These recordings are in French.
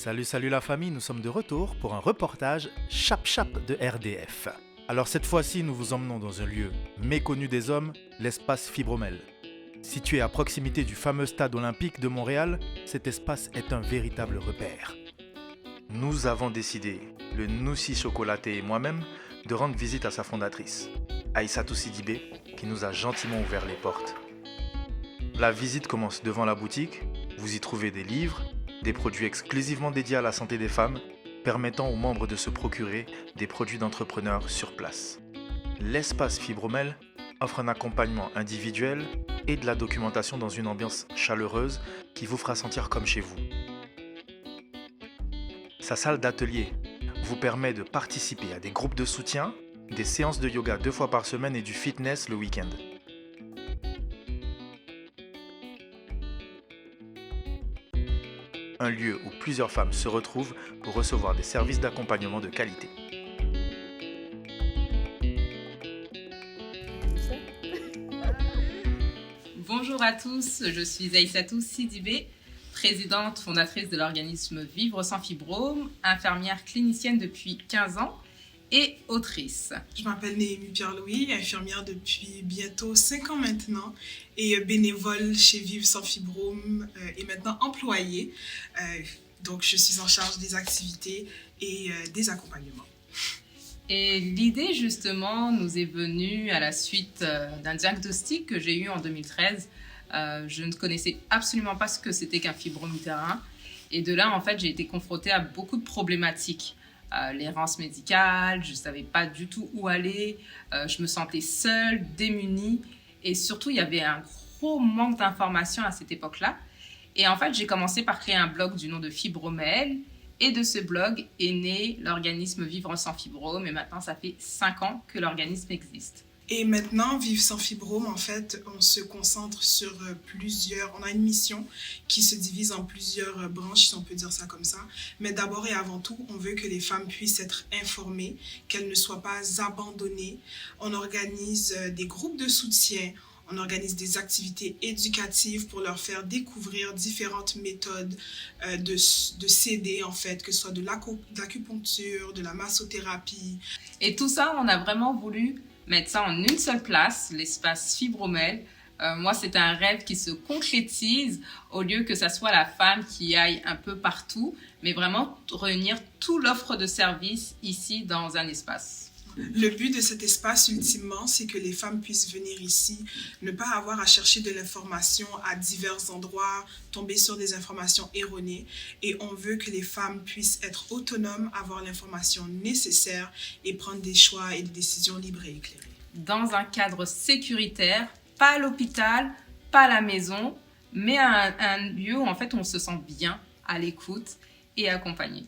Salut la famille, nous sommes de retour pour un reportage Chap Chap de RDF. Alors cette fois-ci, nous vous emmenons dans un lieu méconnu des hommes, l'espace Fibromel. Situé à proximité du fameux stade olympique de Montréal, cet espace est un véritable repère. Nous avons décidé, le Noussi chocolaté et moi-même, de rendre visite à sa fondatrice, Aïssatou Sidibé, qui nous a gentiment ouvert les portes. La visite commence devant la boutique, vous y trouvez des livres, des produits exclusivement dédiés à la santé des femmes, permettant aux membres de se procurer des produits d'entrepreneurs sur place. L'espace Fibromel offre un accompagnement individuel et de la documentation dans une ambiance chaleureuse qui vous fera sentir comme chez vous. Sa salle d'atelier vous permet de participer à des groupes de soutien, des séances de yoga 2 fois par semaine et du fitness le week-end. Un lieu où plusieurs femmes se retrouvent pour recevoir des services d'accompagnement de qualité. Bonjour à tous, je suis Aïssatou Sidibé, présidente fondatrice de l'organisme Vivre sans fibrome, infirmière clinicienne depuis 15 ans et autrice. Je m'appelle Néhémie Pierre-Louis, infirmière depuis bientôt 5 ans maintenant et bénévole chez Vivre sans fibrome et maintenant employée. Donc je suis en charge des activités et des accompagnements. Et l'idée justement nous est venue à la suite d'un diagnostic que j'ai eu en 2013. Je ne connaissais absolument pas ce que c'était qu'un fibrome utérin. Et de là, en fait, j'ai été confrontée à beaucoup de problématiques. L'errance médicale, je ne savais pas du tout où aller, je me sentais seule, démunie. Et surtout, il y avait un gros manque d'informations à cette époque-là. Et en fait, j'ai commencé par créer un blog du nom de Fibromel. Et de ce blog est né l'organisme Vivre sans fibrome. Et maintenant, ça fait 5 ans que l'organisme existe. Et maintenant, Vivre sans fibrome, en fait, on se concentre sur on a une mission qui se divise en plusieurs branches, si on peut dire ça comme ça. Mais d'abord et avant tout, on veut que les femmes puissent être informées, qu'elles ne soient pas abandonnées. On organise des groupes de soutien, on organise des activités éducatives pour leur faire découvrir différentes méthodes de s'aider, en fait, que ce soit de l'acupuncture, de la massothérapie. Et tout ça, on a vraiment voulu mettre ça en une seule place, l'espace Fibromel. Moi, c'est un rêve qui se concrétise au lieu que ça soit la femme qui aille un peu partout, mais vraiment réunir toute l'offre de services ici dans un espace. Le but de cet espace, ultimement, c'est que les femmes puissent venir ici, ne pas avoir à chercher de l'information à divers endroits, tomber sur des informations erronées. Et on veut que les femmes puissent être autonomes, avoir l'information nécessaire et prendre des choix et des décisions libres et éclairées. Dans un cadre sécuritaire, pas à l'hôpital, pas à la maison, mais à un lieu où en fait on se sent bien, à l'écoute et accompagné.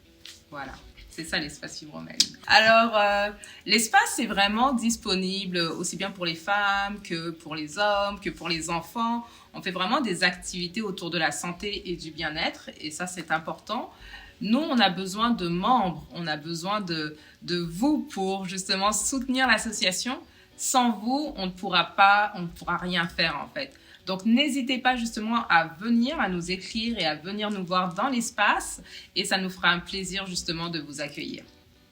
Voilà. C'est ça l'espace Fibromel. Alors, l'espace est vraiment disponible aussi bien pour les femmes que pour les hommes, que pour les enfants. On fait vraiment des activités autour de la santé et du bien-être et ça, c'est important. Nous, on a besoin de membres, on a besoin de vous pour justement soutenir l'association. Sans vous, on ne pourra rien faire en fait. Donc, n'hésitez pas justement à venir, à nous écrire et à venir nous voir dans l'espace et ça nous fera un plaisir justement de vous accueillir.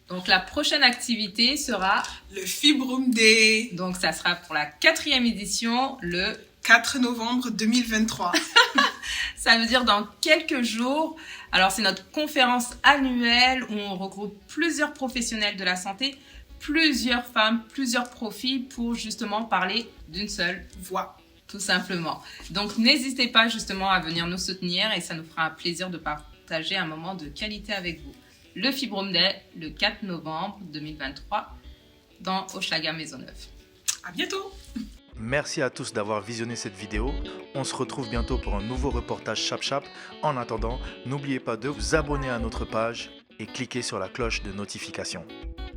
Donc, la prochaine activité sera le Fibrome Day. Donc, ça sera pour la 4e édition, le 4 novembre 2023. Ça veut dire dans quelques jours. Alors, c'est notre conférence annuelle où on regroupe plusieurs professionnels de la santé, plusieurs femmes, plusieurs profils pour justement parler d'une seule voix. Tout simplement. Donc, n'hésitez pas justement à venir nous soutenir et ça nous fera un plaisir de partager un moment de qualité avec vous. Le Fibrome Day, le 4 novembre 2023, dans Hochelaga Maisonneuve. À bientôt! Merci à tous d'avoir visionné cette vidéo. On se retrouve bientôt pour un nouveau reportage Chap Chap. En attendant, n'oubliez pas de vous abonner à notre page et cliquer sur la cloche de notification.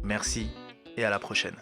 Merci et à la prochaine.